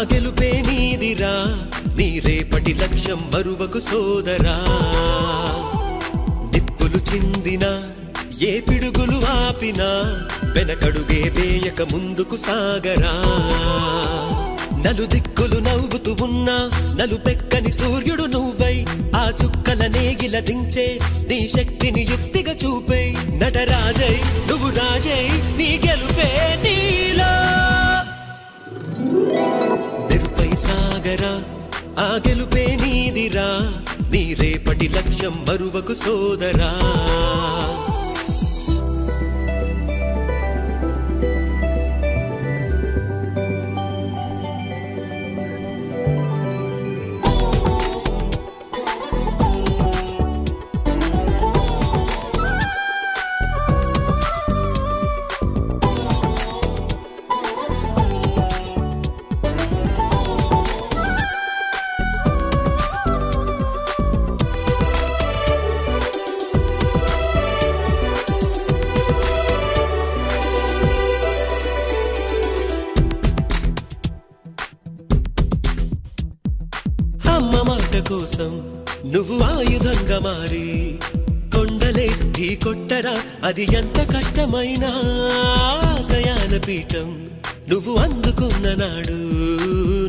గెలుపే నీదిరా నీ రేపటి లక్ష్యం మరువకు సోదరా నిప్పులు చిందినా ఏ పిడుగులు ఆపినా వెనకడుగే వేయక ముందుకు సాగరా నలుదిక్కులు నవ్వుతూ ఉన్నా నలుపెక్కని సూర్యుడు నువ్వై ఆ చుక్కల నేగిల దించే నీ శక్తిని యుక్తిగా చూపై నటరాజై నువ్వు రాజై నీ గెలుపే నీలో నిరుపై సాగరా ఆ గెలుపే నీదిరా నీ రేపటి లక్ష్యం మరువకు సోదరా అమ్మ మాట కోసం నువ్వు ఆయుధంగా మారి కొండలే ఢీ కొట్టరా అది ఎంత కష్టమైనా ఆశయాల పీఠం నువ్వు అందుకున్న నాడు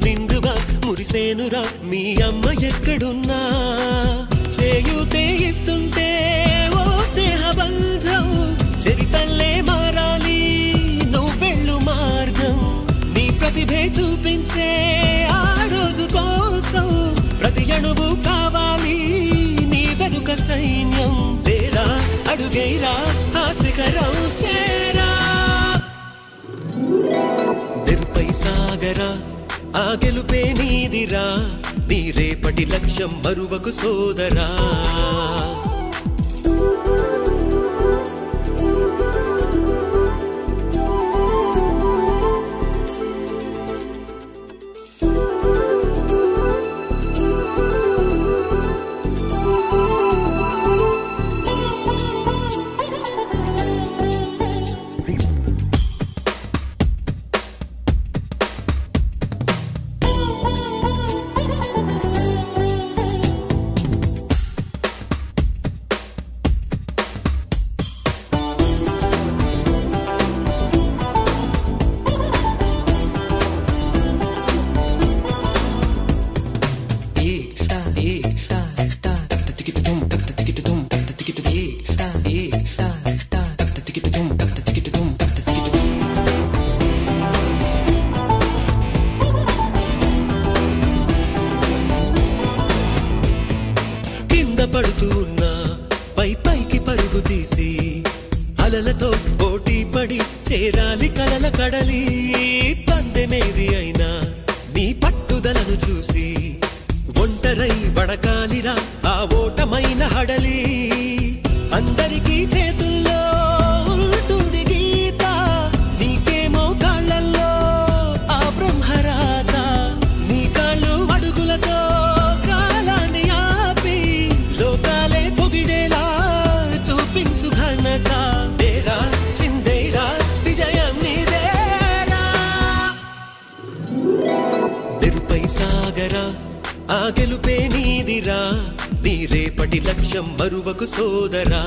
నిండుగా మురిసేనురా మీ అమ్మ ఎక్కడున్నా చేయూతే ఇస్తుంటే ఓ స్నేహ బంధం చరితల్లే మారాలి నువ్వెళ్ళు మార్గం నీ ప్రతిభే చూపించే ఆ రోజు కోసం ప్రతి అణువు కావాలి నీ వెనుక సైన్యం లేరా అడుగైరా ఆ శిఖరం చేరా నిరుపై సాగరా ఆ గెలుపే నీదిరా నీ రేపటి లక్ష్యం మరువకు సోదరా పడుతూ ఉన్నా పై పైకి పరుగు తీసి అలలతో పోటీ పడి చేరాలి కలల కడలి పందెమేది అయినా నీ పట్టుదలను చూసి ఒంటరై వడకాలిరా ఆ ఓటమైన హడలి అందరికీ చేతుల్లో ఉంటుంది గీత నీకేమో కాళ్ళల్లో ఆ బ్రహ్మరాత నీ కాళ్ళు అడుగులతో కాలాన్ని ఆపి లోకాలే పొగిడేలా చూపించు ఘనత దేరా చిందేరా విజయం నీదేరా నిరుపై సాగరా ఆ గెలుపే నీదిరా నీ రేపటి లక్ష్యం మరువకు సోదరా